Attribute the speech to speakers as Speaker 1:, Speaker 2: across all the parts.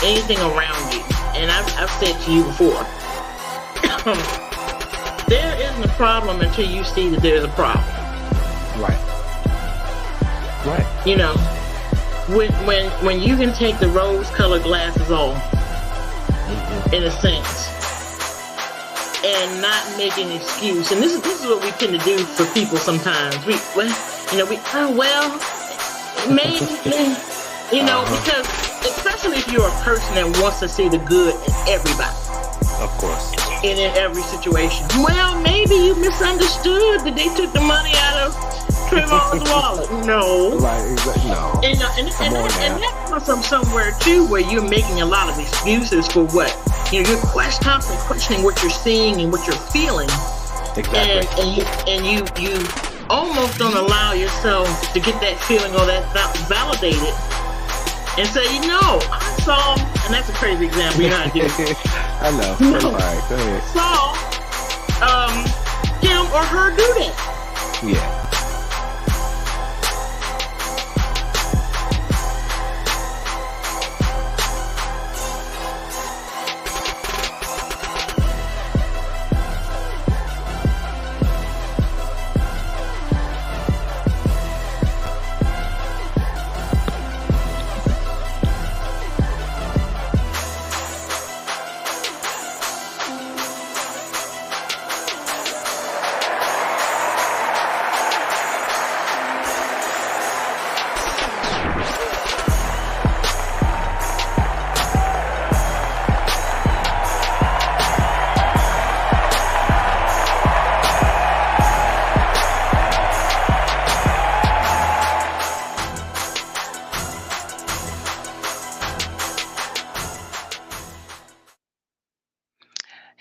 Speaker 1: anything around you, and I've said to you before, there isn't a problem until you see that there's a problem.
Speaker 2: Right.
Speaker 1: You know, when you can take the rose-colored glasses off, in a sense, and not make an excuse. And this is what we tend to do for people sometimes. Maybe, because especially if you're a person that wants to see the good in everybody.
Speaker 2: Of course.
Speaker 1: And in every situation. Well, maybe you misunderstood that they took the money out of Trayvon's wallet. No.
Speaker 2: Right, exactly. No.
Speaker 1: And that comes from somewhere too, where you're making a lot of excuses for what you're constantly questioning what you're seeing and what you're feeling.
Speaker 2: Exactly.
Speaker 1: And you almost don't allow yourself to get that feeling or that validated, and say, I saw, and that's a crazy example. You know how to do.
Speaker 2: I know. All right, go ahead.
Speaker 1: Saw him or her do that.
Speaker 2: Yeah.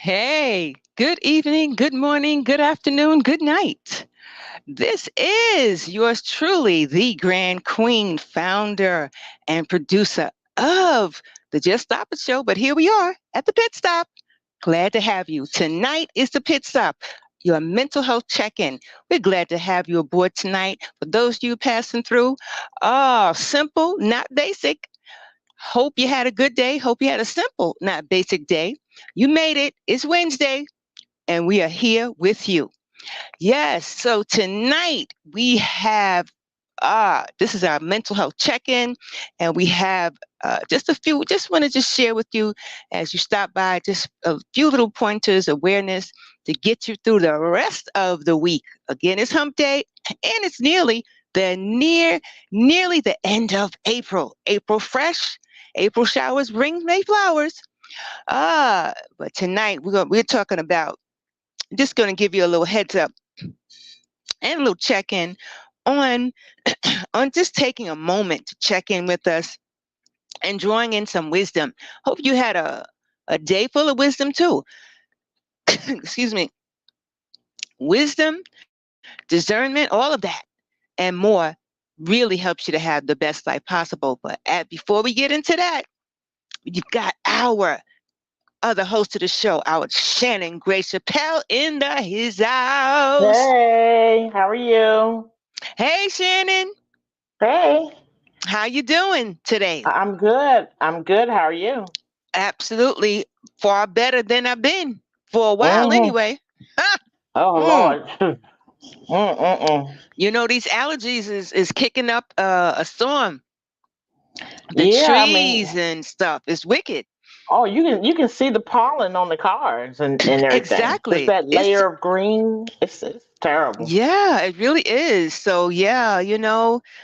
Speaker 3: Hey, good evening, good morning, good afternoon, good night. This is yours truly, the Grand Queen, founder and producer of the Just Stop It show. But here we are at the pit stop. Glad to have you. Tonight is the pit stop, your mental health check-in. We're glad to have you aboard tonight. For those of you passing through, simple, not basic. Hope you had a good day. Hope you had a simple, not basic day. You made it. It's Wednesday, and we are here with you. Yes, so tonight we have, this is our mental health check-in, and we have just want to share with you as you stop by, just a few little pointers, awareness to get you through the rest of the week. Again, it's hump day, and it's nearly the end of April. April fresh, April showers bring May flowers. But tonight we're talking about, just going to give you a little heads up and a little check-in on just taking a moment to check in with us and drawing in some wisdom. Hope you had a day full of wisdom too. Excuse me. Wisdom, discernment, all of that and more really helps you to have the best life possible. But before we get into that, you've got our other host of the show, our Shannon Grace Chappelle in his house.
Speaker 4: Hey, how are you?
Speaker 3: Hey, Shannon.
Speaker 4: Hey.
Speaker 3: How you doing today?
Speaker 4: I'm good. How are you?
Speaker 3: Absolutely far better than I've been for a while anyway.
Speaker 4: Oh, Lord.
Speaker 3: You know, these allergies is kicking up a storm. The trees and stuff. It's wicked.
Speaker 4: Oh, you can see the pollen on the cars and everything.
Speaker 3: Exactly.
Speaker 4: It's that layer of green. It's terrible.
Speaker 3: Yeah, it really is. So yeah,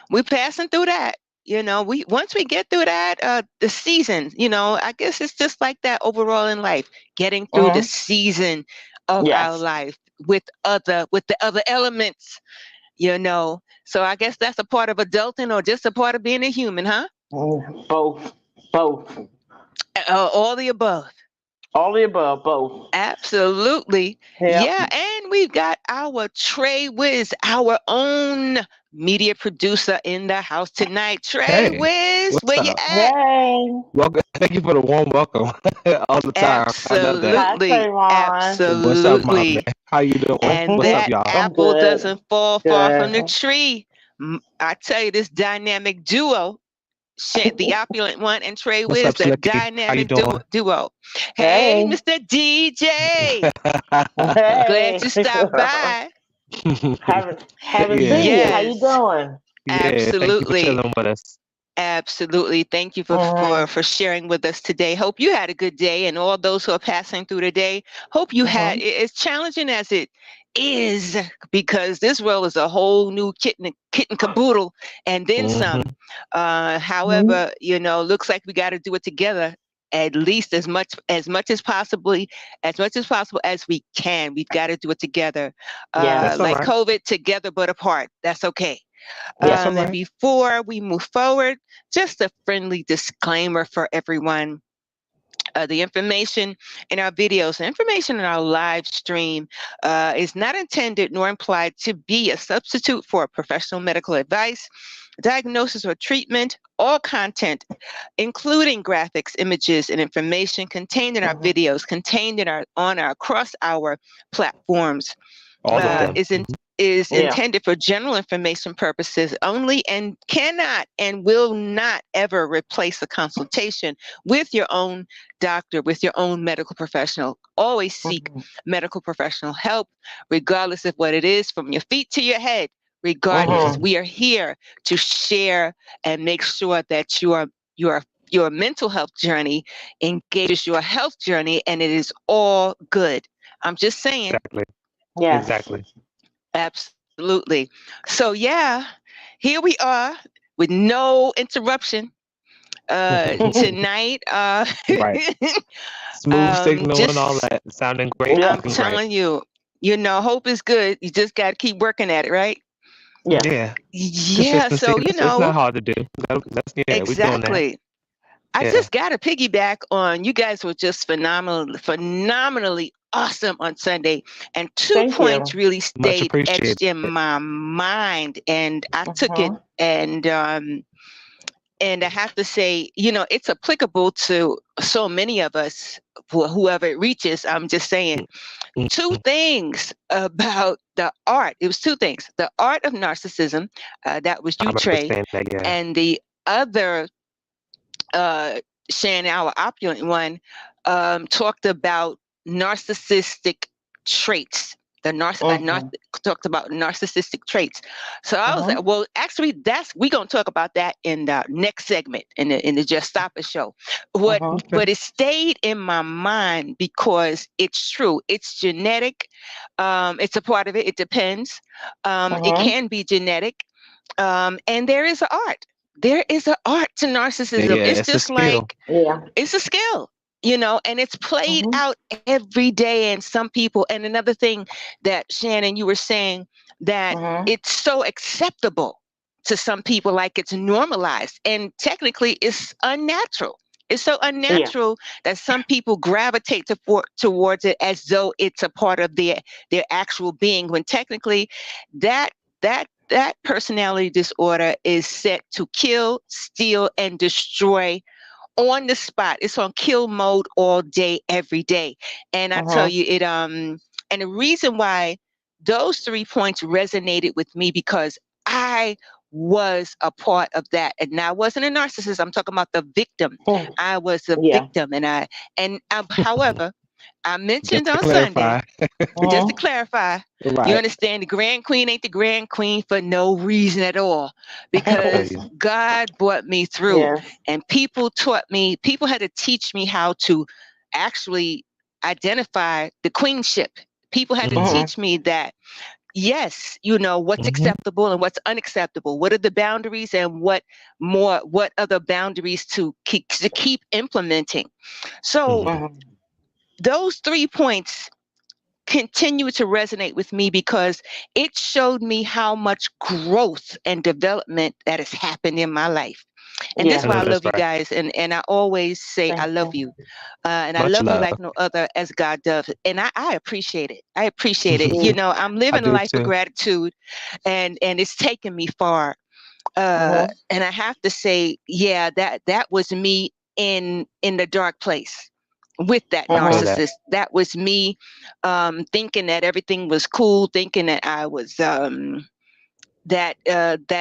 Speaker 3: we're passing through that. Once we get through that, the season, I guess it's just like that overall in life, getting through the season of our life with the other elements, So I guess that's a part of adulting or just a part of being a human, huh?
Speaker 4: Both.
Speaker 3: All the above.
Speaker 4: All the above, both.
Speaker 3: Absolutely.
Speaker 4: Yep.
Speaker 3: Yeah, and we've got our Trey Wiz, our own media producer in the house tonight. Trey Wiz, where you at?
Speaker 4: Hey.
Speaker 2: Welcome. Thank you for the warm welcome all the time.
Speaker 3: Absolutely. Absolutely.
Speaker 2: What's up, man? How you doing?
Speaker 3: And
Speaker 2: What's
Speaker 3: that
Speaker 2: up, y'all?
Speaker 3: apple doesn't fall far from the tree. I tell you, this dynamic duo the opulent one, and Trey
Speaker 2: What's
Speaker 3: Wiz,
Speaker 2: up,
Speaker 3: the
Speaker 2: Slicky? How you
Speaker 3: dynamic
Speaker 2: doing?
Speaker 3: duo. Hey,
Speaker 4: Hey.
Speaker 3: Mr. DJ. Glad
Speaker 4: Hey.
Speaker 3: you stopped by.
Speaker 4: Haven't
Speaker 2: Yeah,
Speaker 4: seen you. How you
Speaker 3: Yes,
Speaker 4: doing?
Speaker 2: yeah. Thank you for
Speaker 3: absolutely.
Speaker 2: chilling with us.
Speaker 3: Absolutely. Thank you
Speaker 4: Mhm.
Speaker 3: for sharing with us today. Hope you had a good day, and all those who are passing through today, hope you had,
Speaker 4: Mhm.
Speaker 3: as challenging as it is, because this world is a whole new kitten caboodle and then
Speaker 2: Hmm.
Speaker 3: some.
Speaker 4: Mhm.
Speaker 3: However, looks like we got to do it together, at least as much as possible as we can. We've got to do it together.
Speaker 2: That's all
Speaker 4: Yes.
Speaker 3: Like
Speaker 2: right.
Speaker 3: COVID, together but apart. That's okay.
Speaker 2: That's all
Speaker 4: Yes.
Speaker 3: And
Speaker 2: right.
Speaker 3: before we move forward, just a friendly disclaimer for everyone. The information in our videos, the information in our live stream is not intended nor implied to be a substitute for professional medical advice, diagnosis, or treatment. All content, including graphics, images, and information contained in our
Speaker 4: Mhm.
Speaker 3: videos, contained in across our platforms,
Speaker 2: All of
Speaker 3: uh,
Speaker 4: Mhm.
Speaker 2: them.
Speaker 3: is in, is
Speaker 4: Yeah.
Speaker 3: intended for general information purposes only, and cannot and will not ever replace a consultation with your own doctor, with your own medical professional. Always seek
Speaker 4: Mhm.
Speaker 3: medical professional help, regardless of what it is, from your feet to your head. Regardless,
Speaker 2: Hmm.
Speaker 4: Mhm.
Speaker 3: we are here to share and make sure that your mental health journey engages your health journey, and it is all good. I'm just saying.
Speaker 2: Exactly.
Speaker 4: Yes.
Speaker 2: Exactly.
Speaker 3: Absolutely. So yeah, here we are with no interruption tonight.
Speaker 2: Right. Smooth signal and all
Speaker 3: Just
Speaker 2: that. Sounding great.
Speaker 3: I'm
Speaker 2: Looking
Speaker 4: Yes.
Speaker 2: great.
Speaker 3: telling you, hope is good. You just got to keep working at it, right?
Speaker 4: Yes.
Speaker 2: Yeah.
Speaker 3: Yeah.
Speaker 2: Consistency.
Speaker 3: So
Speaker 2: It's not hard to do. Yeah, we're doing that.
Speaker 3: exactly. I
Speaker 2: Yeah.
Speaker 3: just got to piggyback on, you guys were just phenomenally awesome on Sunday, and two
Speaker 4: Thank
Speaker 3: points
Speaker 4: you.
Speaker 3: really
Speaker 2: Much
Speaker 3: stayed
Speaker 2: appreciated.
Speaker 3: etched in my mind, and I took it,
Speaker 4: Mhm.
Speaker 3: and I have to say, it's applicable to so many of us, whoever it reaches. I'm just saying two
Speaker 2: Mhm.
Speaker 3: things about the art. It was two things: the art of narcissism, that was
Speaker 2: I
Speaker 3: you,
Speaker 2: remember
Speaker 3: Trey,
Speaker 2: saying that. Yeah.
Speaker 3: and the other, uh, Shannon, our opulent one, talked about narcissistic traits.
Speaker 4: Mhm.
Speaker 3: Talked about narcissistic traits. So I was like,
Speaker 4: Mhm.
Speaker 3: well, actually, we're gonna talk about that in the next segment in the Just Stop It show. What,
Speaker 4: Mhm.
Speaker 2: Okay.
Speaker 3: but it stayed in my mind because it's true. It's genetic. It's a part of it. It depends. It
Speaker 4: Mhm.
Speaker 3: can be genetic, and there is an art. There is an art to narcissism.
Speaker 2: Yeah,
Speaker 3: It's
Speaker 2: it's a
Speaker 3: just
Speaker 2: skill.
Speaker 3: like,
Speaker 4: Yeah.
Speaker 3: it's a skill, and it's played
Speaker 4: Mhm.
Speaker 3: out every day. And some people, and another thing that, Shannon, you were saying, that
Speaker 4: Mhm.
Speaker 3: it's so acceptable to some people, like it's normalized, and technically it's unnatural. It's so
Speaker 4: Yeah.
Speaker 3: unnatural that some people gravitate towards it as though it's a part of their actual being, when technically that that personality disorder is set to kill, steal, and destroy on the spot. It's on kill mode all day, every day. And I tell
Speaker 4: Mhm.
Speaker 3: you, and the reason why those 3 points resonated with me, because I was a part of that. And I wasn't a narcissist. I'm talking about the victim.
Speaker 4: Mhm.
Speaker 3: I was a
Speaker 4: Yeah.
Speaker 3: victim. However, I
Speaker 2: Just
Speaker 3: mentioned
Speaker 2: to
Speaker 3: on Sunday,
Speaker 2: clarify.
Speaker 3: just to
Speaker 4: Mhm.
Speaker 3: clarify, you
Speaker 2: Right.
Speaker 3: understand, the grand queen ain't the grand queen for no reason at all,
Speaker 2: I feel
Speaker 3: because
Speaker 2: you.
Speaker 3: God brought me through,
Speaker 4: Yes.
Speaker 3: and people had to teach me how to actually identify the queenship. People had to
Speaker 2: Hmm.
Speaker 4: Mhm.
Speaker 3: teach me that, yes, what's
Speaker 2: Hmm.
Speaker 3: acceptable and what's unacceptable. What are the boundaries, and what other boundaries to keep implementing. So
Speaker 2: Hmm.
Speaker 4: Mhm.
Speaker 3: those 3 points continue to resonate with me, because it showed me how much growth and development that has happened in my life. And this
Speaker 2: I
Speaker 3: is why
Speaker 2: know
Speaker 3: I
Speaker 4: Yes.
Speaker 2: that's
Speaker 3: love you
Speaker 2: right.
Speaker 3: guys. And I always say, I
Speaker 4: Thank
Speaker 3: love
Speaker 4: you.
Speaker 3: you. And I
Speaker 2: Much
Speaker 3: love you
Speaker 2: love.
Speaker 3: like no other, as God does. And I appreciate it. I appreciate it.
Speaker 4: Yeah.
Speaker 3: I'm
Speaker 2: I
Speaker 3: living a
Speaker 2: do
Speaker 3: life of
Speaker 2: too.
Speaker 3: gratitude, and it's taken me far.
Speaker 4: Mhm.
Speaker 3: And I have to say, yeah, that was me in the dark place with that
Speaker 2: I feel
Speaker 4: Mhm.
Speaker 2: that.
Speaker 3: narcissist. That was me, thinking that everything was cool, thinking that I was, that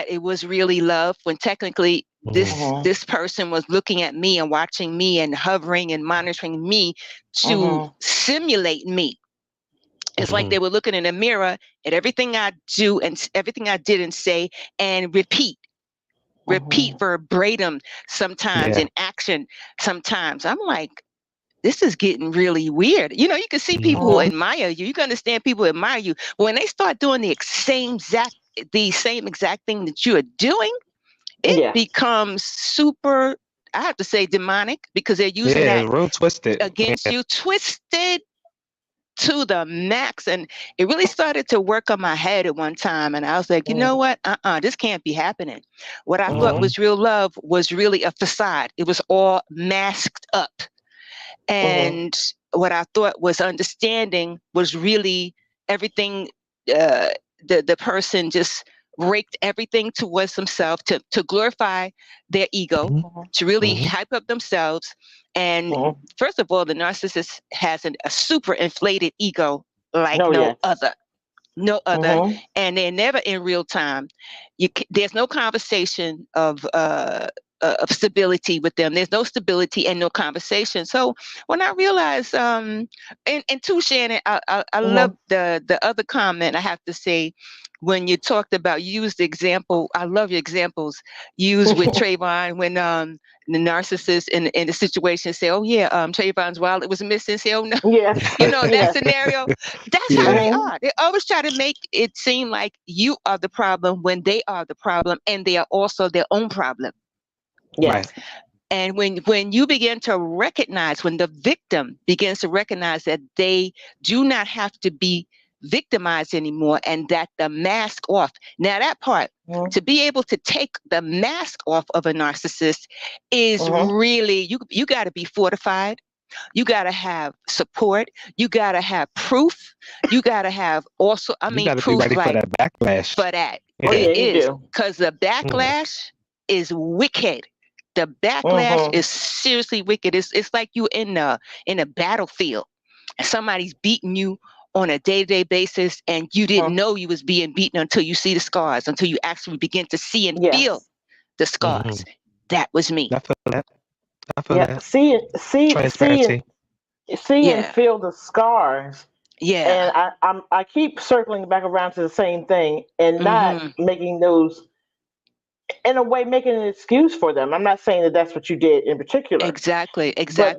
Speaker 3: it was really love, when technically This person was looking at me and watching me and hovering and monitoring me to simulate me. It's like they were looking in a mirror at everything I do and everything I did and say and repeat verbatim sometimes in action sometimes. I'm like, this is getting really weird. You know, you can see people who admire you. You can understand people admire you. But when they start doing the same exact thing that you are doing, it becomes super, I have to say, demonic, because they're using that
Speaker 2: real twisted
Speaker 3: against you, twisted to the max. And it really started to work on my head at one time. And I was like, you know what? This can't be happening. What I thought was real love was really a facade. It was all masked up. And what I thought was understanding was really everything. The person just raked everything towards themselves to glorify their ego, to really hype up themselves. And first of all, the narcissist has a super inflated ego like no other. And they're never in real time. There's no conversation of stability with them. There's no stability and no conversation. So when I realized, and too, Shannon, I love the other comment I have to say. When you talked about, you used the example, I love your examples used with Trayvon, when the narcissist in the situation say, oh yeah, Trayvon's wallet was missing. Say, oh no, you know, that scenario, that's how they are. They always try to make it seem like you are the problem when they are the problem, and they are also their own problem.
Speaker 4: Yes.
Speaker 2: Right.
Speaker 3: And when you begin to recognize, when the victim begins to recognize that they do not have to be victimized anymore, and that the mask off. Now that part, to be able to take the mask off of a narcissist is really, you got to be fortified. You got to have support. You got to have proof. You got to have also,
Speaker 2: You got to
Speaker 3: proof,
Speaker 2: be ready
Speaker 3: like,
Speaker 2: for that backlash.
Speaker 3: for that.
Speaker 2: Yeah.
Speaker 3: It is, because the backlash is wicked. The backlash is seriously wicked. It's like you in a battlefield and somebody's beating you on a day-to-day basis, and you didn't know you was being beaten until you see the scars, until you actually begin to see and feel the scars. That was me.
Speaker 2: I feel that. I feel that.
Speaker 4: See
Speaker 2: Transparency.
Speaker 4: and feel the scars.
Speaker 3: Yeah.
Speaker 4: And I keep circling back around to the same thing, and not making those, in a way, making an excuse for them. I'm not saying that that's what you did in particular.
Speaker 3: Exactly.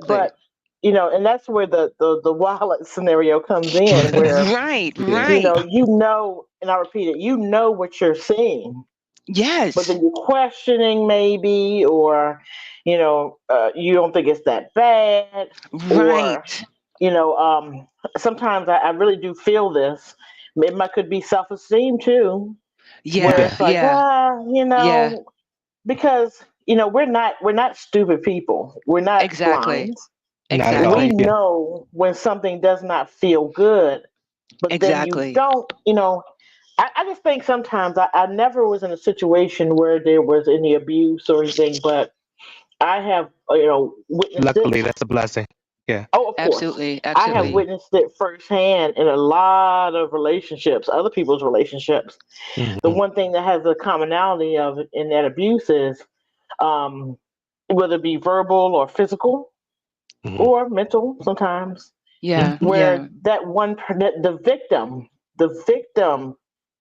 Speaker 4: But you know, and that's where the wallet scenario comes in, where
Speaker 3: right.
Speaker 4: you know, and I repeat it, you know what you're seeing.
Speaker 3: Yes.
Speaker 4: But then you're questioning, maybe, or you know, you don't think it's that bad,
Speaker 3: right?
Speaker 4: Or, you know, sometimes I really do feel this. It could be self-esteem too.
Speaker 3: Yeah.
Speaker 4: Where it's like, you know, because you know, we're not stupid people. We're not blind.
Speaker 3: Exactly.
Speaker 4: We know when something does not feel good, but then you don't, you know. I just think sometimes I never was in a situation where there was any abuse or anything, but I have, you know, witnessed
Speaker 2: Luckily,
Speaker 4: it.
Speaker 2: that's a blessing. Yeah.
Speaker 4: Oh, of course.
Speaker 3: Absolutely.
Speaker 4: I have witnessed it firsthand in a lot of relationships, other people's relationships. The one thing that has a commonality of in that abuse is, whether it be verbal or physical, or mental sometimes.
Speaker 3: Yeah.
Speaker 4: Where that the victim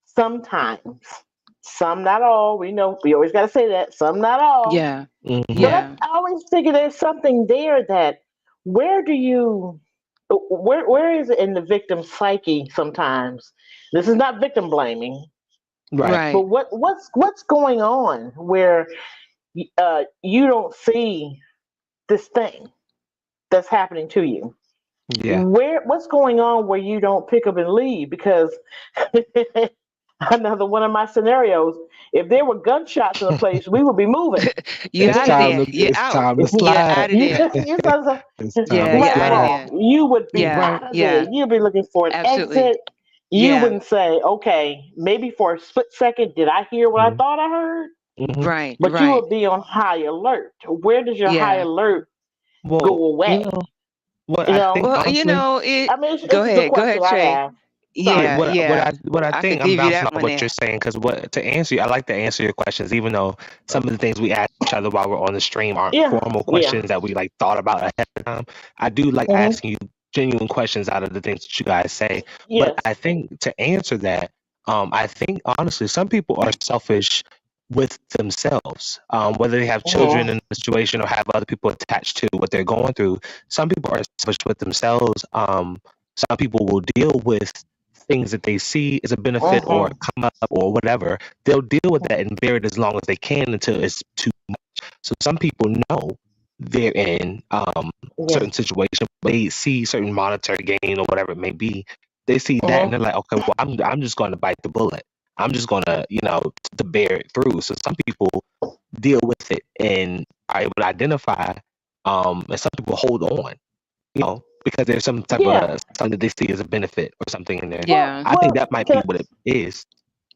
Speaker 4: sometimes, some, not all, we know, we always got to say that, some, not all.
Speaker 3: Yeah.
Speaker 4: But I always figure there's something there that, where is it in the victim's psyche sometimes? This is not victim blaming.
Speaker 2: Right.
Speaker 4: But what's going on where you don't see this thing that's happening to you?
Speaker 2: Yeah.
Speaker 4: What's going on where you don't pick up and leave? Because another one of my scenarios, if there were gunshots in the place, we would be moving.
Speaker 3: You're out of there.
Speaker 2: It's time to slide.
Speaker 3: You're out of there.
Speaker 4: You're out. You would be out of there. You'd be looking for an exit. You wouldn't say, okay, maybe for a split second, did I hear what I thought I heard?
Speaker 3: Right.
Speaker 4: But you would be on high alert. Where does your high alert go away?
Speaker 2: I think
Speaker 3: go ahead, Trey. Yeah,
Speaker 2: what I
Speaker 3: I could
Speaker 2: think I'm
Speaker 3: give you
Speaker 2: bouncing
Speaker 3: that
Speaker 2: off
Speaker 3: one
Speaker 2: what
Speaker 3: there.
Speaker 2: you're saying, because to answer you, I like to answer your questions, even though some of the things we ask each other while we're on the stream aren't formal questions that we like thought about ahead of time. I do like asking you genuine questions out of the things that you guys say. But I think to answer that, I think honestly, some people are selfish with themselves, whether they have children in the situation or have other people attached to what they're going through. Some people are selfish with themselves. Some people will deal with things that they see as a benefit or come up or whatever. They'll deal with that and bear it as long as they can until it's too much. So some people know they're in certain situation, they see certain monetary gain or whatever it may be. They see that and they're like, okay, well, I'm just going to bite the bullet. I'm just going to, to bear it through. So some people deal with it and are able to identify, and some people hold on, because there's some type of something that they see as a benefit or something in there.
Speaker 3: Yeah.
Speaker 2: I think that might be what it is.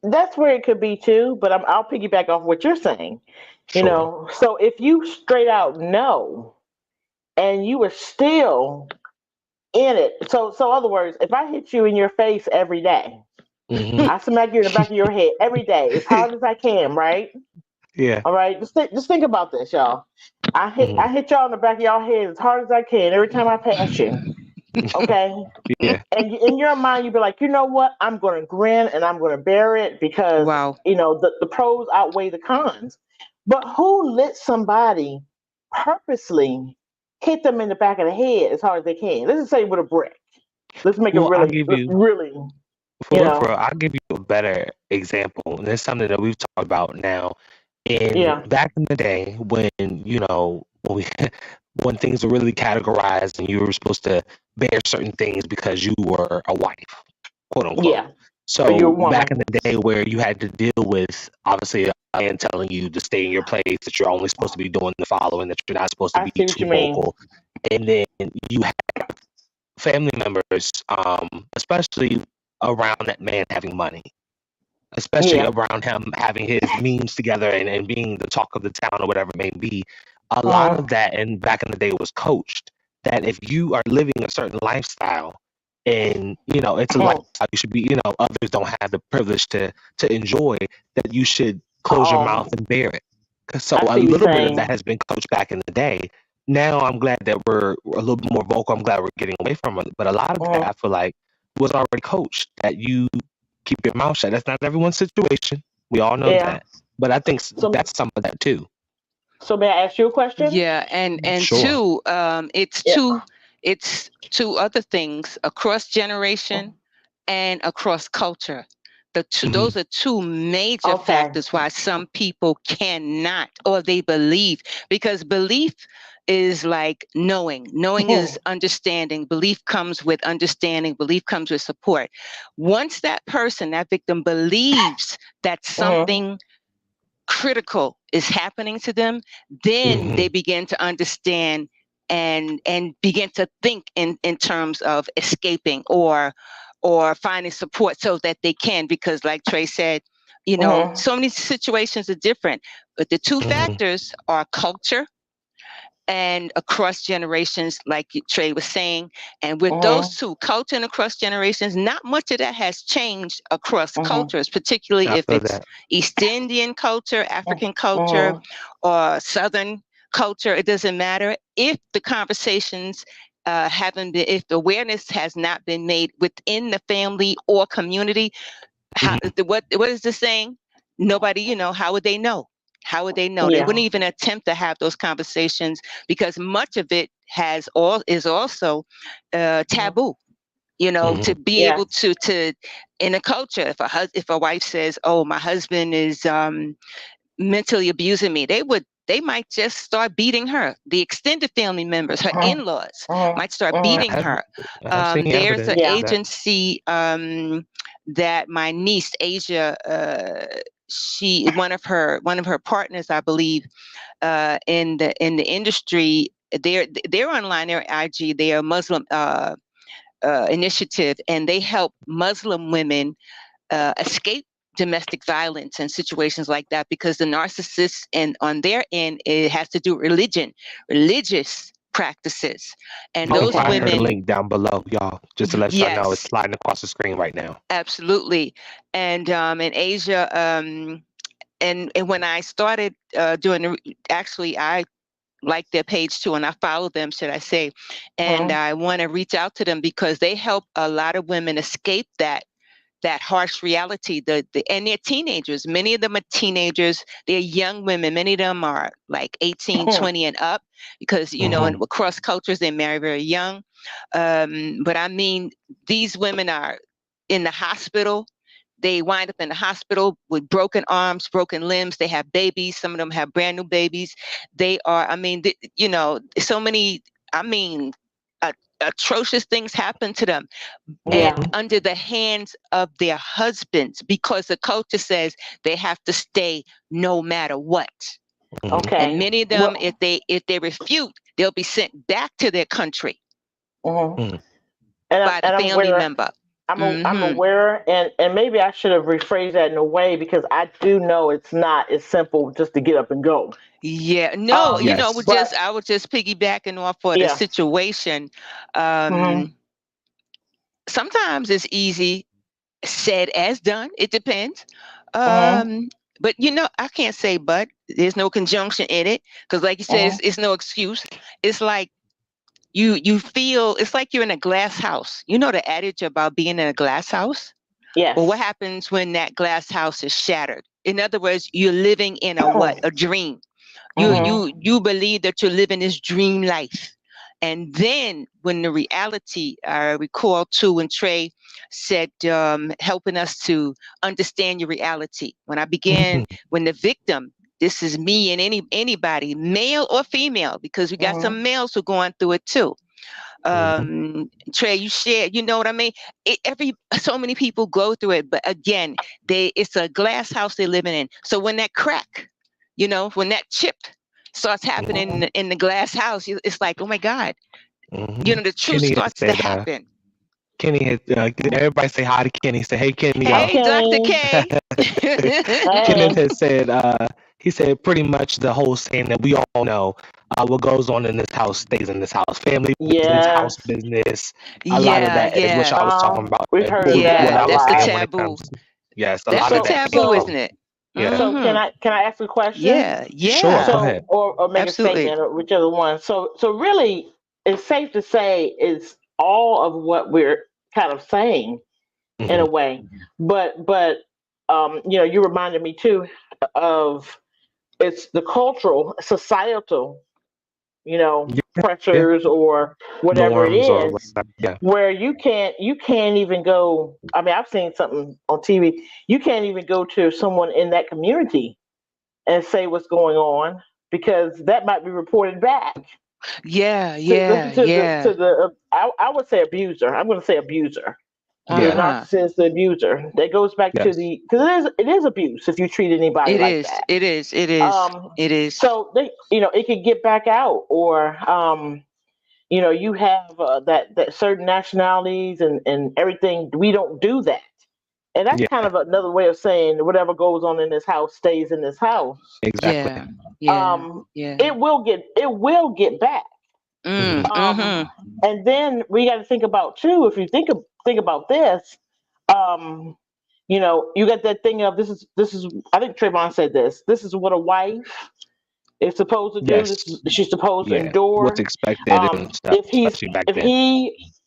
Speaker 4: That's where it could be too, but I'll piggyback off what you're saying.
Speaker 2: Sure.
Speaker 4: So if you straight out know and you were still in it, so other words, if I hit you in your face every day, I smack you in the back of your head every day as hard as I can, right?
Speaker 2: Yeah.
Speaker 4: All right. Just think about this, y'all. I hit y'all in the back of y'all head as hard as I can every time I pass you. Okay.
Speaker 2: Yeah.
Speaker 4: And in your mind, you'd be like, you know what? I'm going to grin and I'm going to bear it because,
Speaker 3: Wow.
Speaker 4: the pros outweigh the cons. But who lets somebody purposely hit them in the back of the head as hard as they can? Let's just say with a brick. Let's make it
Speaker 2: I'll
Speaker 4: really,
Speaker 2: give you,
Speaker 4: really,
Speaker 2: I'll give you a better example. And it's something that we've talked about now. Back in the day when, when things were really categorized and you were supposed to bear certain things because you were a wife, quote unquote.
Speaker 4: Yeah.
Speaker 2: So back in the day where you had to deal with obviously a man telling you to stay in your place, that you're only supposed to be doing the following, that you're not supposed to be too vocal. And then you have family members, especially around that man having money, especially around him having his memes together and being the talk of the town or whatever it may be. A lot of that, and back in the day, was coached that if you are living a certain lifestyle and, it's a lifestyle you should be, others don't have the privilege to enjoy, that you should close your mouth and bear it. So a little bit of that has been coached back in the day. Now I'm glad that we're a little bit more vocal. I'm glad we're getting away from it. But a lot of that, I feel like, was already coached, that you keep your mouth shut. That's not everyone's situation. We all know that. But I think that's some of that too.
Speaker 4: So may I ask you a question?
Speaker 3: Yeah, and
Speaker 2: Sure.
Speaker 3: it's two other things: across generation and across culture. Those are two major factors why some people cannot, or they believe, because belief is like knowing. Knowing is understanding. Belief comes with understanding. Belief comes with support. Once that person, that victim, believes that something critical is happening to them, then they begin to understand and begin to think in terms of escaping or finding support so that they can, because like Trey said, so many situations are different, but the two factors are culture and across generations, like Trey was saying. And with those two, culture and across generations, not much of that has changed across cultures, particularly if it's East Indian culture, African culture, or Southern culture. It doesn't matter. If the conversations haven't been, if the awareness has not been made within the family or community, what is the saying? Nobody, how would they know? How would they know? They wouldn't even attempt to have those conversations because much of it is also taboo. To be able to in a culture, if a wife says, "Oh, my husband is mentally abusing me," they might just start beating her. The extended family members, her in-laws, might start beating her. There's an agency that my niece Asia, one of her partners, I believe, in the industry, they're online, they're IG, they are Muslim initiative, and they help Muslim women escape domestic violence and situations like that, because the narcissists, and on their end, it has to do with religious practices. And
Speaker 2: I'll
Speaker 3: those
Speaker 2: provide her
Speaker 3: women,
Speaker 2: link down below, y'all, just to let y'all know it's
Speaker 3: yes,
Speaker 2: sliding across the screen right now.
Speaker 3: absolutely. And in Asia, and when I started actually I like their page too, and I follow them, should I say, and I want to reach out to them because they help a lot of women escape that harsh reality. And they're teenagers. Many of them are teenagers. They're young women. Many of them are like 18, 20 and up, because and across cultures they marry very young. But I mean, these women are in the hospital. They wind up in the hospital with broken arms, broken limbs. They have babies. Some of them have brand new babies. They are, I mean, so many, I mean, atrocious things happen to them, and under the hands of their husbands, because the culture says they have to stay no matter what.
Speaker 4: Okay.
Speaker 3: And many of them, if they refute, they'll be sent back to their country by the family member.
Speaker 4: I'm aware, and maybe I should have rephrased that in a way, because I do know it's not as simple just to get up and go.
Speaker 3: Yeah, no, I was just piggybacking off for the situation. Sometimes it's easy said as done. It depends. But I can't say but. There's no conjunction in it, because like you said, it's no excuse. It's like you feel, it's like you're in a glass house. You know the adage about being in a glass house?
Speaker 4: Yes.
Speaker 3: Well, what happens when that glass house is shattered? In other words, you're living in a dream. You believe that you're living this dream life. And then when the reality, I recall too, when Trey said, helping us to understand your reality. When I began, when the victim, this is me and anybody, male or female, because we got some males who are going through it too. Trey, you shared, you know what I mean? So many people go through it, but again, it's a glass house they're living in. So when that crack, when that chip starts happening in the glass house, it's like, oh my God, the truth starts to happen.
Speaker 2: Kenny had, everybody say hi to Kenny. Say, hey, Kenny.
Speaker 3: Hey, Dr. K.
Speaker 2: Kenny had said, he said pretty much the whole saying that we all know, what goes on in this house stays in this house. Family business, house business. A lot of that is what I was talking about.
Speaker 4: We've heard that.
Speaker 3: That's the taboo.
Speaker 2: Yes,
Speaker 3: a lot of that. Taboo, isn't it?
Speaker 4: Yeah. So can I ask a question?
Speaker 3: Yeah.
Speaker 2: Sure, go ahead.
Speaker 4: Or make
Speaker 3: Absolutely.
Speaker 4: a statement, or whichever one. So really, it's safe to say it's all of what we're kind of saying in a way. But you reminded me too of, it's the cultural, societal, pressures or whatever it is, where you can't even go. I mean, I've seen something on TV. You can't even go to someone in that community and say what's going on, because that might be reported back.
Speaker 3: I
Speaker 4: would say abuser. I'm going to say abuser. The narcissist, the abuser. That goes back to because it is abuse if you treat anybody like that.
Speaker 3: It is.
Speaker 4: So it could get back out, or you have that certain nationalities and everything. We don't do that, and that's kind of another way of saying whatever goes on in this house stays in this house.
Speaker 2: Exactly.
Speaker 4: It will get back. And then we got to think about too. If you think about this, you got that thing of this is. I think Trayvon said this. This is what a wife is supposed to do. She's supposed to endure.
Speaker 2: What's expected. And stuff,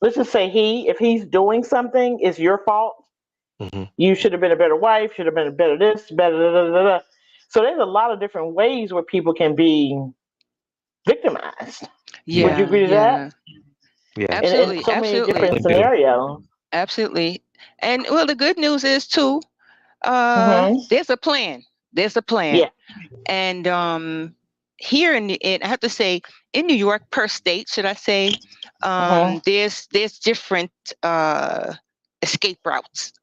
Speaker 4: let's just say if he's doing something, it's your fault. You should have been a better wife. Should have been a better this. Better. Da, da, da, da. So there's a lot of different ways where people can be victimized.
Speaker 3: Yeah,
Speaker 4: would you agree to that?
Speaker 2: Yeah,
Speaker 3: absolutely.
Speaker 4: In so many different scenarios.
Speaker 3: Absolutely. And well, the good news is too, there's a plan.
Speaker 4: Yeah.
Speaker 3: And here I have to say, in New York, per state, should I say, there's different escape routes.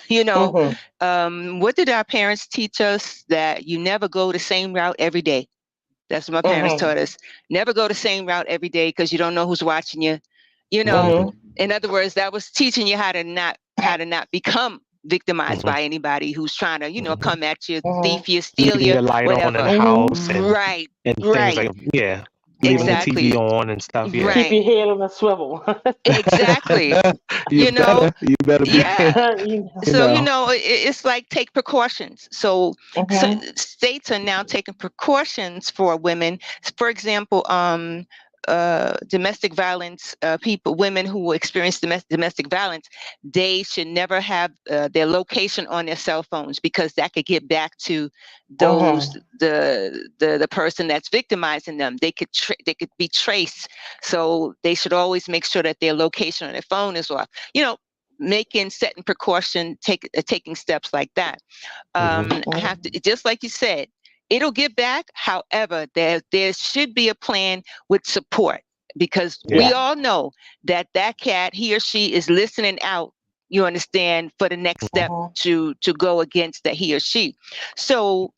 Speaker 3: What did our parents teach us? That you never go the same route every day. That's what my parents taught us. Never go the same route every day, because you don't know who's watching you. In other words, that was teaching you how to not become victimized by anybody who's trying to, come at you, thief you, steal you,
Speaker 2: light
Speaker 3: whatever.
Speaker 2: On in the house
Speaker 3: right.
Speaker 2: Things like, leaving the
Speaker 3: Exactly.
Speaker 2: TV on and stuff. Yeah.
Speaker 3: Right.
Speaker 4: Keep your head on the swivel.
Speaker 3: Exactly.
Speaker 2: You better be.
Speaker 3: Yeah.
Speaker 2: You
Speaker 3: So,
Speaker 2: know.
Speaker 3: it's like take precautions. So, states are now taking precautions for women. For example, domestic violence women who experience domestic violence, they should never have their location on their cell phones, because that could get back to those the person that's victimizing them. They could be traced. So they should always make sure that their location on their phone is off. Setting precaution, taking steps like that. I have to, just like you said, it'll get back. However, there should be a plan with support, because we all know that cat, he or she, is listening out. You understand, for the next step to go against that he or she. So,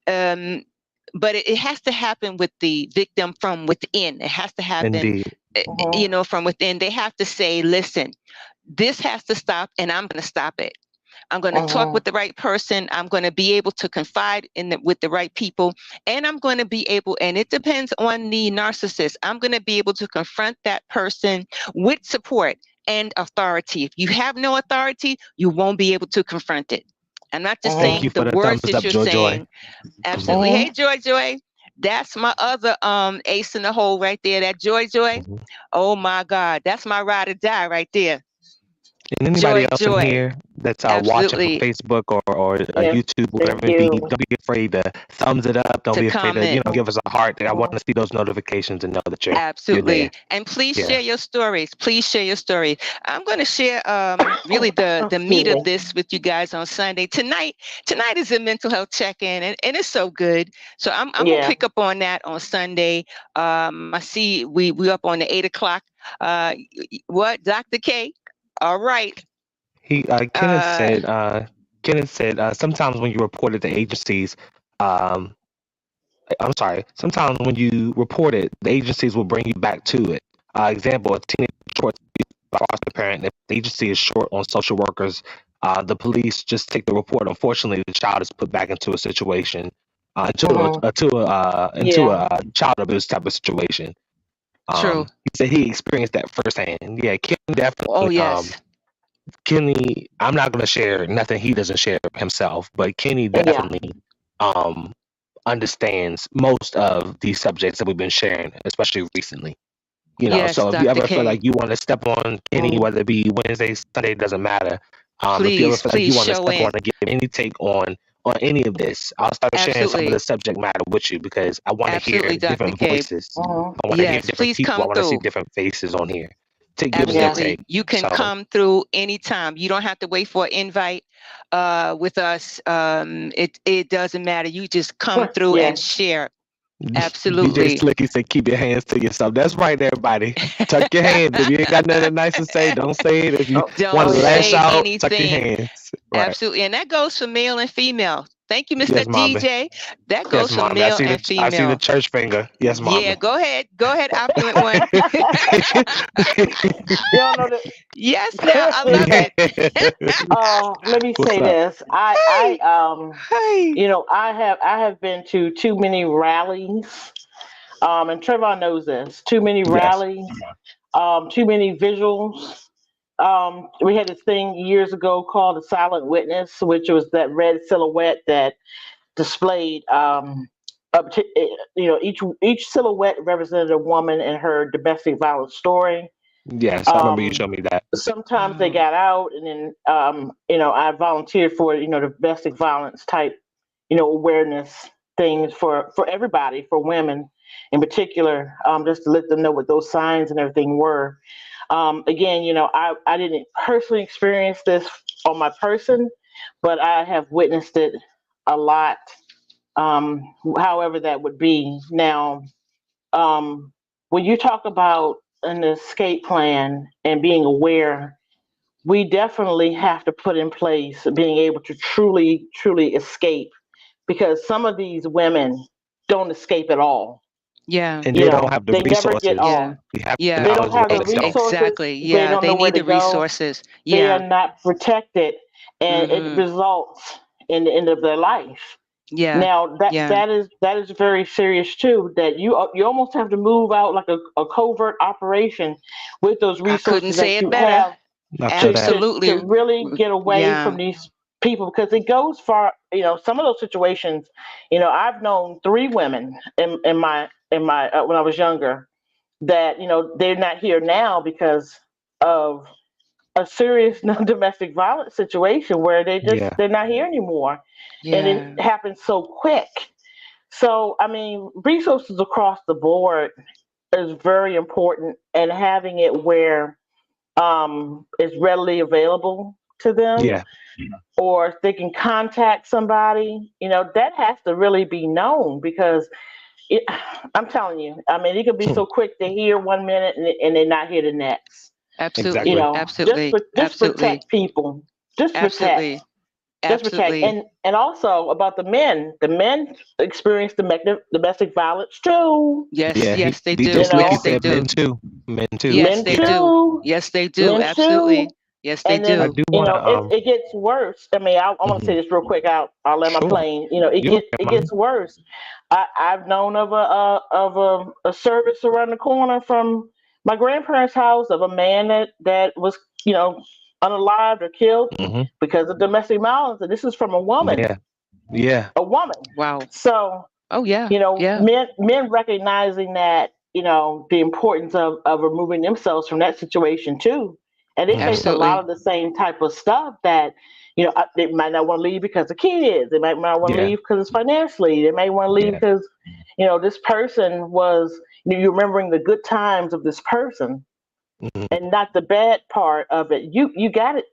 Speaker 3: but it has to happen with the victim from within. It has to happen, from within. They have to say, listen, this has to stop, and I'm going to stop it. I'm going to talk with the right person. I'm going to be able to confide with the right people. And I'm going to be able, and it depends on the narcissist, I'm going to be able to confront that person with support and authority. If you have no authority, you won't be able to confront it. I'm not just saying the words that you're saying. Absolutely. Hey, Joy. That's my other ace in the hole right there. That Joy. Oh my God. That's my ride or die right there.
Speaker 2: And anybody else in here that's watching from Facebook or YouTube, whatever it may be, don't be afraid to thumbs it up. Don't be afraid to give us a heart. I want to see those notifications and know that you're
Speaker 3: absolutely.
Speaker 2: You're there.
Speaker 3: And please share your stories. Please share your story. I'm going to share really the meat of this with you guys on Sunday. Tonight is a mental health check-in, and it's so good. So I'm going to pick up on that on Sunday. I see we up on the 8 o'clock. What, Dr. K? All right.
Speaker 2: Kenneth said, sometimes when you report it to agencies, sometimes when you report it, the agencies will bring you back to it. Example, a teenage short foster parent, if the agency is short on social workers, the police just take the report. Unfortunately, the child is put back into a situation, into a child abuse type of situation.
Speaker 3: True.
Speaker 2: He said he experienced that firsthand. Yeah, Kenny definitely.
Speaker 3: Oh, yes.
Speaker 2: Kenny, I'm not going to share nothing he doesn't share himself, but Kenny definitely understands most of these subjects that we've been sharing, especially recently.
Speaker 3: Yes,
Speaker 2: so if
Speaker 3: Dr.
Speaker 2: you ever
Speaker 3: K.
Speaker 2: feel like you want to step on Kenny, whether it be Wednesday, Sunday, doesn't matter. If you ever feel like you want to step on and give any take on any of this, I'll start sharing some of the subject matter with you, because I want to hear different voices. I want to hear different people. I want to see different faces on here.
Speaker 3: Absolutely. You can come through anytime. You don't have to wait for an invite with us. It doesn't matter. You just come through and share. Absolutely.
Speaker 2: DJ Slicky said, keep your hands to yourself. That's right, everybody. Tuck your hands. If you ain't got nothing nice to say, don't say it. If you want to lash out, anything. Tuck your hands. Right.
Speaker 3: Absolutely. And that goes for male and female. Thank you, Mr. DJ. That goes for male and female.
Speaker 2: I see the church finger. Yes, Mama.
Speaker 3: Yeah, go ahead. Go ahead, opulent one.
Speaker 4: Y'all know that.
Speaker 3: Yes, now I love
Speaker 4: it. Let me say this. I have been to too many rallies. And Trevor knows this. Too many rallies. Too many visuals. We had this thing years ago called the silent witness, which was that red silhouette that displayed each silhouette represented a woman and her domestic violence story.
Speaker 2: Yes, I remember you showed me that.
Speaker 4: Sometimes they got out, and then I volunteered for domestic violence type awareness things for everybody, for women in particular, just to let them know what those signs and everything were. Again, I didn't personally experience this on my person, but I have witnessed it a lot. However that would be. Now, when you talk about an escape plan and being aware, we definitely have to put in place being able to truly, truly escape, because some of these women don't escape at all.
Speaker 3: Yeah.
Speaker 2: And they don't have the resources.
Speaker 4: Never get off.
Speaker 3: Yeah.
Speaker 4: They don't have the resources.
Speaker 3: Exactly. Yeah. They need the resources.
Speaker 4: Yeah. They are not protected, and it results in the end of their life.
Speaker 3: Yeah.
Speaker 4: Now that is very serious too. That you almost have to move out like a covert operation with those
Speaker 3: I couldn't
Speaker 4: resources
Speaker 3: say
Speaker 4: that
Speaker 3: it
Speaker 4: you
Speaker 3: better.
Speaker 4: have
Speaker 2: I feel that.
Speaker 4: to
Speaker 3: Absolutely.
Speaker 4: really get away
Speaker 3: Yeah.
Speaker 4: from these people, because it goes far. Some of those situations. I've known 3 women in my when I was younger that they're not here now because of a serious domestic violence situation where
Speaker 2: Yeah.
Speaker 4: they're not here anymore, and
Speaker 3: Yeah.
Speaker 4: it happens so quick. So I mean, resources across the board is very important, and having it where it's readily available to them,
Speaker 2: Yeah.
Speaker 4: or if they can contact somebody, that has to really be known, because it, I'm telling you, I mean, it could be so quick to hear 1 minute and they're not here the next.
Speaker 3: Absolutely.
Speaker 2: Exactly.
Speaker 3: Absolutely.
Speaker 4: Just
Speaker 3: Absolutely.
Speaker 4: protect people. Just protect.
Speaker 3: Absolutely.
Speaker 4: Just protect.
Speaker 3: Absolutely.
Speaker 4: And also about the men. The men experience domestic violence too.
Speaker 3: Yes,
Speaker 2: Yeah.
Speaker 3: yes, they
Speaker 2: He
Speaker 3: do.
Speaker 4: You
Speaker 2: just like he
Speaker 3: Yes,
Speaker 4: know,
Speaker 3: they
Speaker 2: said, men
Speaker 3: do.
Speaker 2: too. Men too.
Speaker 3: Yes,
Speaker 4: men
Speaker 3: they
Speaker 2: Yeah.
Speaker 3: do.
Speaker 4: too.
Speaker 3: Yes, they do.
Speaker 4: Men
Speaker 3: Absolutely.
Speaker 4: too.
Speaker 3: Yes, they
Speaker 4: And
Speaker 2: I
Speaker 3: do.
Speaker 4: then
Speaker 2: do want to
Speaker 4: it gets worse. I mean, I want to say
Speaker 2: mhm.
Speaker 4: this real quick. I'll let my
Speaker 2: Sure.
Speaker 4: plane. It
Speaker 2: You
Speaker 4: it
Speaker 2: mind.
Speaker 4: gets worse. I've known of a service around the corner from my grandparents' house, of a man that was unalived or killed
Speaker 2: Hmm.
Speaker 4: because of domestic violence, and this is from a woman.
Speaker 2: Yeah. Yeah.
Speaker 4: A woman.
Speaker 3: Wow.
Speaker 4: So
Speaker 3: Oh yeah. Yeah.
Speaker 4: men recognizing that, the importance of removing themselves from that situation too, and they face a
Speaker 2: Hmm.
Speaker 4: lot
Speaker 3: Absolutely.
Speaker 4: of the same type of stuff that, they might not want to leave because of kids, they might not want to
Speaker 2: Yeah.
Speaker 4: leave because it's financially, they may want to leave
Speaker 2: Yeah.
Speaker 4: because this person was, you're remembering the good times of this person
Speaker 2: Hmm.
Speaker 4: and not the bad part of it. You gotta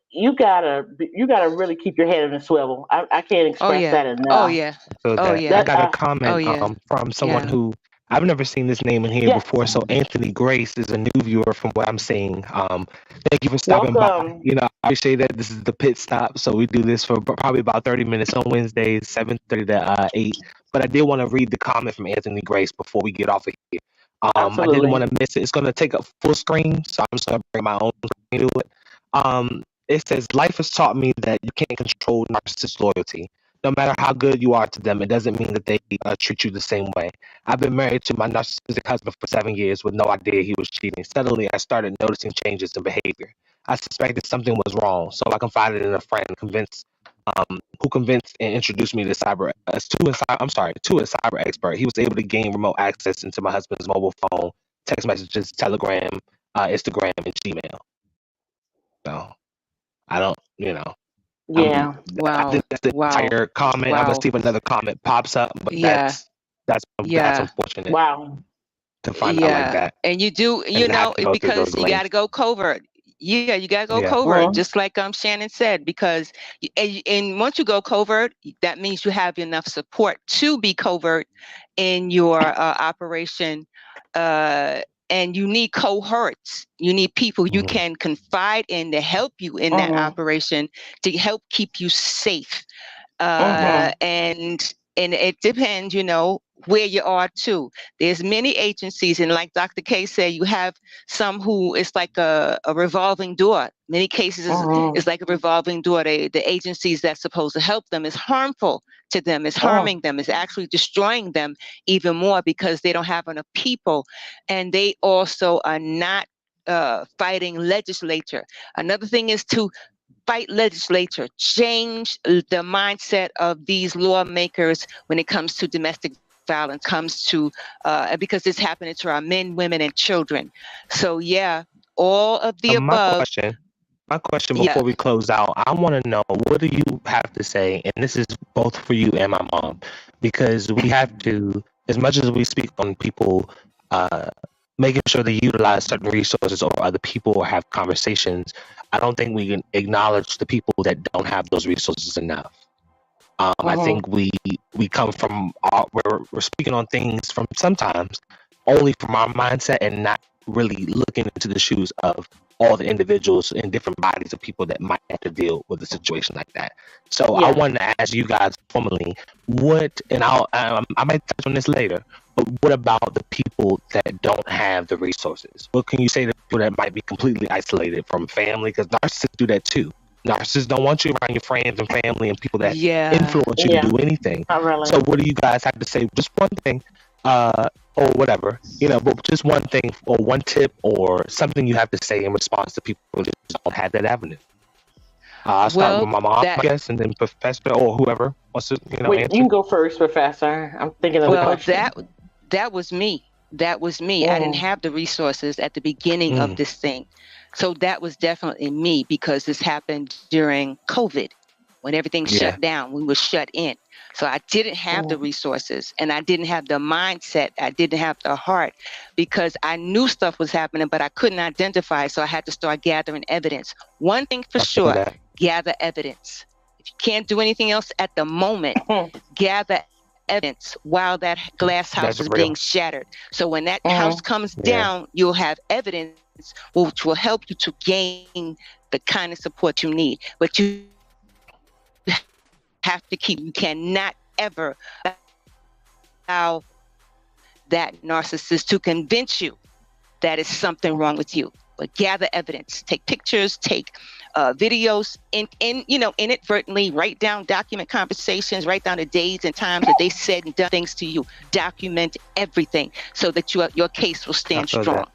Speaker 4: really keep your head in a swivel. I can't
Speaker 3: Oh
Speaker 4: express
Speaker 3: yeah.
Speaker 4: that
Speaker 3: Oh
Speaker 4: enough.
Speaker 3: yeah.
Speaker 2: So
Speaker 3: Oh
Speaker 2: that I
Speaker 3: yeah.
Speaker 4: That
Speaker 2: got a
Speaker 3: Oh
Speaker 2: comment
Speaker 3: yeah.
Speaker 2: from someone
Speaker 3: Yeah.
Speaker 2: who I've never seen this name in here
Speaker 4: Yes.
Speaker 2: before. So Anthony Grace is a new viewer from what I'm seeing. Thank you for stopping by.
Speaker 4: Welcome.
Speaker 2: I appreciate that. This is the pit stop, so we do this for probably about 30 minutes on Wednesdays, 7:30 to 8. But I did want to read the comment from Anthony Grace before we get off of here. I didn't
Speaker 4: Absolutely.
Speaker 2: want to miss it. It's going to take up full screen, so I'm just going to bring my own screen to it. It says, life has taught me that you can't control narcissist loyalty. No matter how good you are to them, it doesn't mean that they treat you the same way. I've been married to my narcissistic husband for 7 years with no idea he was cheating. Suddenly, I started noticing changes in behavior. I suspected something was wrong, so I confided in a friend, who convinced and introduced me to to a cyber expert. He was able to gain remote access into my husband's mobile phone, text messages, Telegram, Instagram, and Gmail. So I don't, I'm.
Speaker 4: Yeah.
Speaker 2: I
Speaker 3: Wow.
Speaker 2: think that's the
Speaker 3: Wow.
Speaker 2: entire comment. I'm gonna
Speaker 3: Wow.
Speaker 2: see if another comment pops up, but
Speaker 3: Yeah.
Speaker 2: that's
Speaker 3: Yeah.
Speaker 2: unfortunate
Speaker 4: Wow.
Speaker 2: to find out like
Speaker 3: Yeah.
Speaker 2: that
Speaker 3: And you do,
Speaker 2: and have to go through
Speaker 3: because
Speaker 2: those
Speaker 3: you got to
Speaker 2: lengths.
Speaker 3: go covert. Yeah, you got to go
Speaker 2: Yeah.
Speaker 3: covert,
Speaker 4: Mm-hmm.
Speaker 3: just like Shannon said, because and once you go covert, that means you have enough support to be covert in your operation. And you need cohorts. You need people you
Speaker 2: Hmm.
Speaker 3: can confide in to help you in that
Speaker 4: Mm-hmm.
Speaker 3: operation, to help keep you safe.
Speaker 2: Yeah.
Speaker 3: And it depends, where you are too. There's many agencies, and like Dr. K said, you have some who it's like a revolving door. Many cases
Speaker 4: Mm-hmm.
Speaker 3: is like a revolving door. The agencies that's supposed to help them is harmful to them, is
Speaker 4: Mm-hmm.
Speaker 3: harming them, is actually destroying them even more because they don't have enough people, and they also are not fighting legislature. Another thing is to fight legislature, change the mindset of these lawmakers when it comes to domestic violence, comes to because it's happening to our men, women, and children. So yeah, all of the
Speaker 2: My
Speaker 3: above.
Speaker 2: question, my question
Speaker 3: Yeah.
Speaker 2: before we close out, I want to know, what do you have to say? And this is both for you and my mom, because we have to, as much as we speak on people uh, making sure they utilize certain resources or other people or have conversations, I don't think we can acknowledge the people that don't have those resources enough. I
Speaker 4: Mm-hmm.
Speaker 2: think we come from we're speaking on things from sometimes only from our mindset and not really looking into the shoes of all the individuals and different bodies of people that might have to deal with a situation like that. So I
Speaker 4: Yeah.
Speaker 2: wanted to ask you guys formally, and I might touch on this later, but what about the people that don't have the resources? What can you say to people that might be completely isolated from family? Because narcissists do that too. Narcissists don't want you around your friends and family and people that
Speaker 3: Yeah.
Speaker 2: influence you to do anything.
Speaker 4: Not really.
Speaker 2: So what do you guys have to say? Just one thing, or whatever, but just one thing or one tip or something you have to say in response to people who just don't have that avenue. I'll start with my mom, I guess, and then Professor or whoever wants to,
Speaker 4: Wait,
Speaker 2: answer.
Speaker 4: you can go first, Professor. I'm thinking of the question.
Speaker 3: That was me. That was me. I didn't have the resources at the beginning of this thing. So that was definitely me, because this happened during COVID when everything shut down. We were shut in. So I didn't have the resources, and I didn't have the mindset. I didn't have the heart, because I knew stuff was happening, but I couldn't identify. So I had to start gathering evidence. One thing for sure, gather evidence. If you can't do anything else at the moment, gather evidence while that glass house is being shattered. So when that house comes down, you'll have evidence which will help you to gain the kind of support you need. But you have to you cannot ever allow that narcissist to convince you that it's something wrong with you. But gather evidence, take pictures, take videos, inadvertently write down, document conversations, write down the days and times that they said and done things to you. Document everything so that your case will stand strong.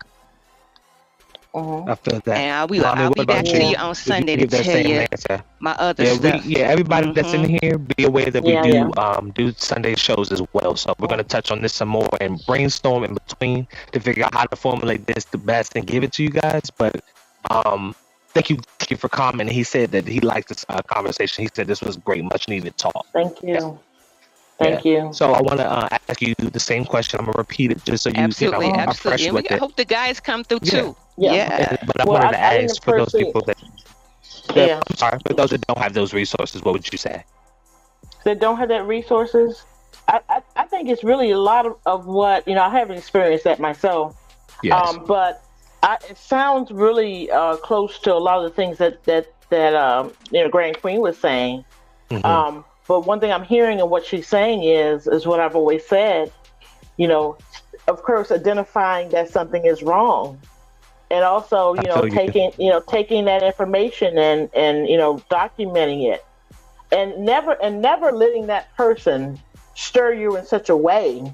Speaker 2: I feel that.
Speaker 3: And I'll be back to you on Sunday to tell you my other stuff.
Speaker 2: Everybody that's in here, be aware that we do Sunday shows as well. So we're going to touch on this some more and brainstorm in between to figure out how to formulate this the best and give it to you guys. But thank you for commenting. He said that he liked this conversation. He said this was great, much needed talk.
Speaker 4: Thank you. Thank you.
Speaker 2: So I want to ask you the same question. I'm going to repeat it just so you are fresh with it.
Speaker 3: I hope the guys come through too.
Speaker 2: But I wanted to ask for those people that I'm sorry, for those that don't have those resources, what would you say?
Speaker 4: That don't have that resources? I think it's really a lot of what, I haven't experienced that myself.
Speaker 2: Yes.
Speaker 4: But it sounds really close to a lot of the things that Grand Queen was saying.
Speaker 2: Mm-hmm.
Speaker 4: But one thing I'm hearing and what she's saying is what I've always said, of course, identifying that something is wrong. And also, taking that information and documenting it, and never letting that person stir you in such a way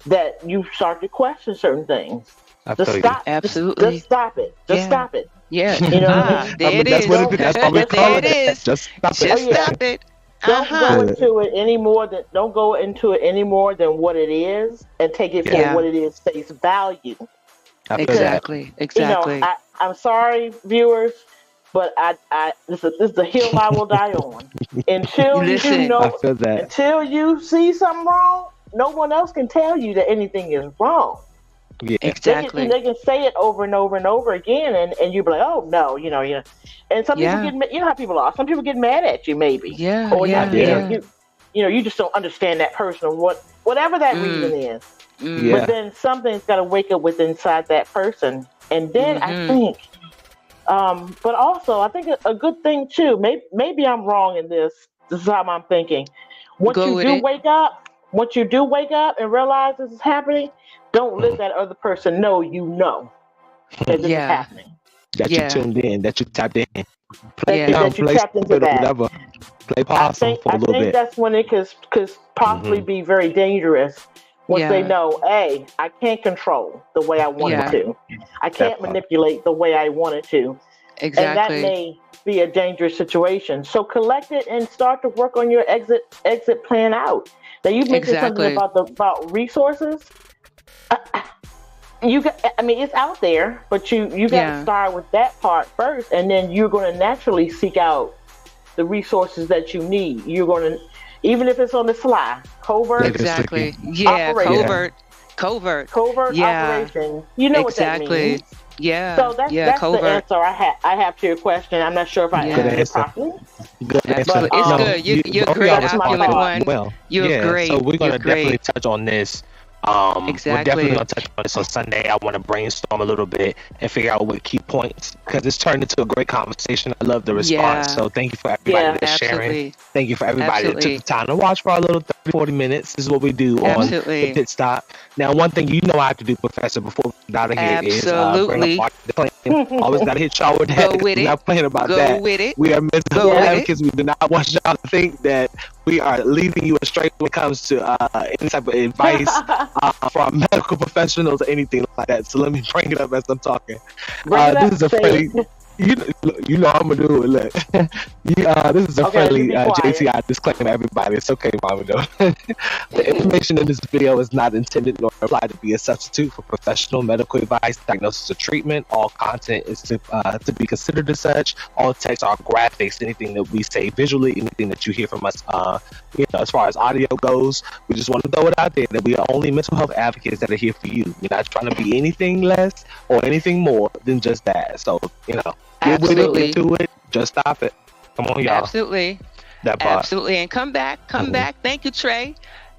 Speaker 4: that you start to question certain things. Just stop.
Speaker 3: Absolutely.
Speaker 4: Just stop it. Just stop it.
Speaker 3: Yeah.
Speaker 4: There
Speaker 3: it is.
Speaker 2: That's what we call it. Just stop
Speaker 3: it.
Speaker 4: Don't go into it any more than what it is, and take it for what it is, face value.
Speaker 3: Exactly.
Speaker 4: I'm sorry, viewers, but this is the hill I will die on. Until until you see something wrong, no one else can tell you that anything is wrong.
Speaker 2: Yeah.
Speaker 3: Exactly.
Speaker 4: They can say it over and over and over again, and you'll be like, oh no, And some people get, how people are. Some people get mad at you, maybe. You just don't understand that person, or whatever that reason is. But then something's got to wake up inside that person. And then I think, but also I think a good thing too, maybe I'm wrong in this. This is how I'm thinking. Once you do wake up and realize this is happening, don't let that other person know that this is happening.
Speaker 2: That you tuned in, that you tapped in.
Speaker 4: That you tapped into that.
Speaker 2: Whatever. Play possum for a little bit.
Speaker 4: I think that's when it could possibly be very dangerous. Once they know, hey, I can't control the way I wanted to. I can't manipulate the way I wanted to.
Speaker 3: Exactly.
Speaker 4: And that may be a dangerous situation. So collect it and start to work on your exit plan out. Now you mentioned something about resources. It's out there, but you got to start with that part first, and then you're going to naturally seek out the resources that you need. You're going to, even if it's on the sly, covert.
Speaker 3: Exactly. Yeah.
Speaker 4: Operation.
Speaker 3: Covert.
Speaker 4: Operation. You know what that means.
Speaker 3: Yeah.
Speaker 4: So that's the answer I have to your question. I'm not sure if I answered it properly.
Speaker 2: Good answer.
Speaker 3: But it's good. You're great. Opulent one.
Speaker 2: Well,
Speaker 3: you're great.
Speaker 2: So we're going to definitely touch on this
Speaker 3: Exactly.
Speaker 2: We're definitely going to touch on this on Sunday. I want to brainstorm a little bit and figure out what key points, because it's turned into a great conversation. I love the response. So thank you for everybody that's sharing. Thank you for everybody that took the time to watch for our little 30-40 minutes. This is what we do on the Pit Stop. Now, one thing you know I have to do, Professor, before we get out of here is bring up the claim. Always got to hit y'all with that. We're not playing about that.
Speaker 3: Go with it.
Speaker 2: We are mental health advocates. We do not want y'all to think that we are leading you astray when it comes to any type of advice from medical professionals or anything like that. So let me bring it up as I'm talking. This is a friendly. You know I'm gonna do it. Look, this is a friendly JTI disclaimer, everybody. It's okay, Mama. The information in this video is not intended nor applied to be a substitute for professional medical advice, diagnosis, or treatment. All content is to be considered as such. All texts are graphics. Anything that we say visually, anything that you hear from us, as far as audio goes, we just want to throw it out there that we are only mental health advocates that are here for you. We're not trying to be anything less or anything more than just that. So, get with it, into it, just stop it. Come on, y'all.
Speaker 3: Absolutely.
Speaker 2: That part.
Speaker 3: Absolutely. And come back. Thank you, Trey.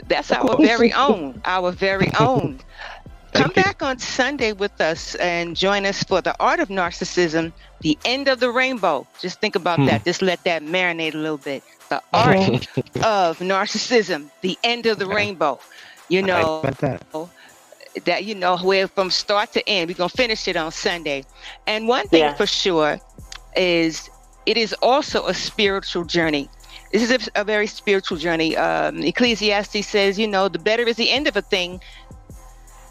Speaker 3: That's our very own. Come back on Sunday with us and join us for the Art of Narcissism, the End of the Rainbow. Just think about that. Just let that marinate a little bit. The Art of Narcissism, the End of the Rainbow. That where from start to end, we're going to finish it on Sunday. And one thing for sure is it is also a spiritual journey. This is a very spiritual journey. Ecclesiastes says, the better is the end of a thing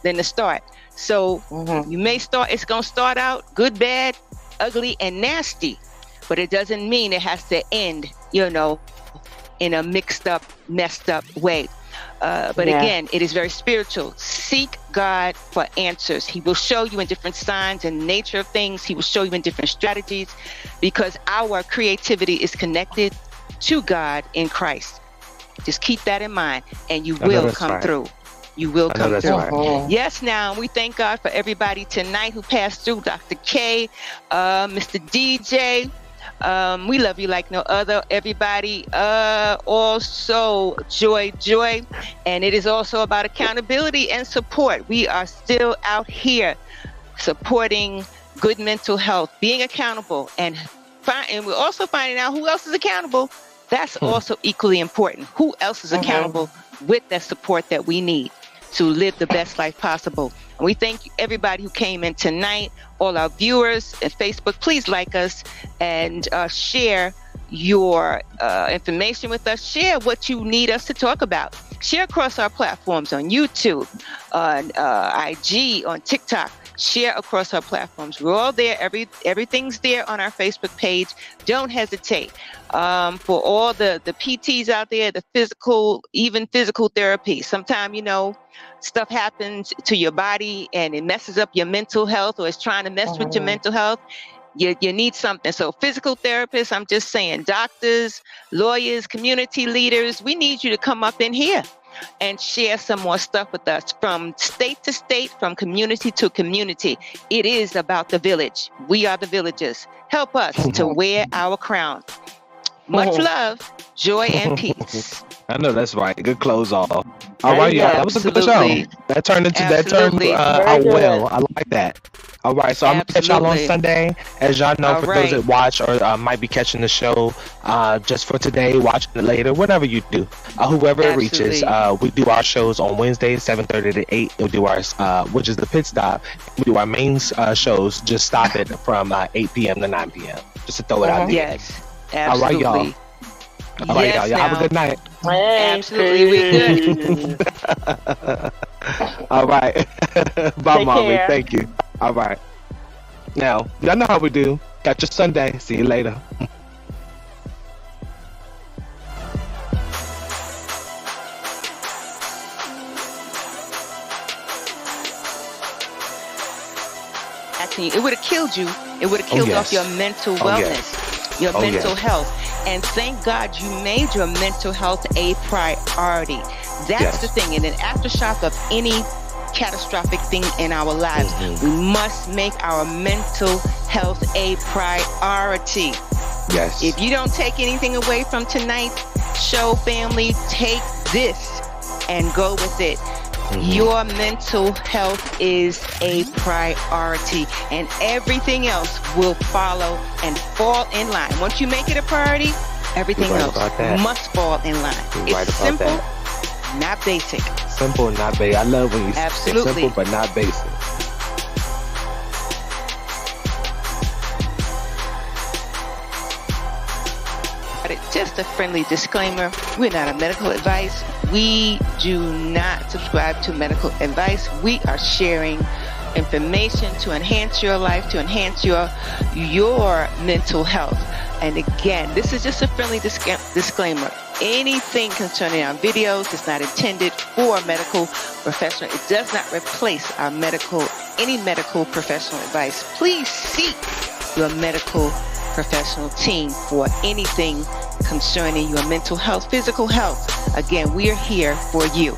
Speaker 3: than the start. So you may start, it's going to start out good, bad, ugly, and nasty, but it doesn't mean it has to end, in a mixed up, messed up way. Again, it is very spiritual. Seek God for answers. He will show you in different signs and nature of things. He will show you in different strategies, because our creativity is connected to God in Christ. Just keep that in mind, and you will come through. You will come through. Right. Yes, now we thank God for everybody tonight who passed through. Dr. K, Mr. DJ. We love you like no other, everybody. Also, joy. And it is also about accountability and support. We are still out here supporting good mental health, being accountable, and we're also finding out who else is accountable. That's also equally important. Who else is accountable with that support that we need to live the best life possible. And we thank everybody who came in tonight, all our viewers at Facebook. Please like us and share your information with us. Share what you need us to talk about. Share across our platforms on YouTube, on IG, on TikTok. Share across our platforms. We're all there. Everything's there on our Facebook page. Don't hesitate. For all the PTs out there, even physical therapy. Sometimes, stuff happens to your body and it messes up your mental health, or it's trying to mess with your mental health. You need something. So physical therapists, I'm just saying, doctors, lawyers, community leaders, we need you to come up in here and share some more stuff with us, from state to state, from community to community. It is about the village. We are the villagers. Help us to wear our crown. Much love, joy, and peace.
Speaker 2: I know that's right. Good close off. All right, y'all. That was a good show. That turned out well. I like that. All right, so I'm gonna catch y'all on Sunday. As y'all know, for those that watch or might be catching the show just for today, watching it later, whatever you do, whoever it reaches. We do our shows on Wednesdays, 7:30 to 8. We do our, which is the Pit Stop. We do our main shows. Just stop it from 8 p.m. to 9 p.m. Just to throw it out there.
Speaker 3: Yes, absolutely.
Speaker 2: All right, y'all. All right, y'all. Y'all have a good night.
Speaker 3: Absolutely, we good.
Speaker 2: All right. Bye, Mommy. Thank you. All right. Now, y'all know how we do. Catch you Sunday. See you later.
Speaker 3: Actually, it would have killed you. It would have killed off your mental wellness, your mental health. And thank God you made your mental health a priority. That's the thing. And an aftershock of any catastrophic thing in our lives, we must make our mental health a priority.
Speaker 2: Yes.
Speaker 3: If you don't take anything away from tonight's show, family, take this and go with it. Your mental health is a priority, and everything else will follow and fall in line. Once you make it a priority, everything else must fall in line. It's simple, not basic.
Speaker 2: Simple, not basic. I love when you say simple but not basic.
Speaker 3: Just a friendly disclaimer, we're not a medical advice. We do not subscribe to medical advice. We are sharing information to enhance your life, to enhance your mental health. And again, this is just a friendly disclaimer. Anything concerning our videos is not intended for a medical professional. It does not replace any medical professional advice. Please seek your medical professional team for anything concerning your mental health, physical health. Again, we are here for you.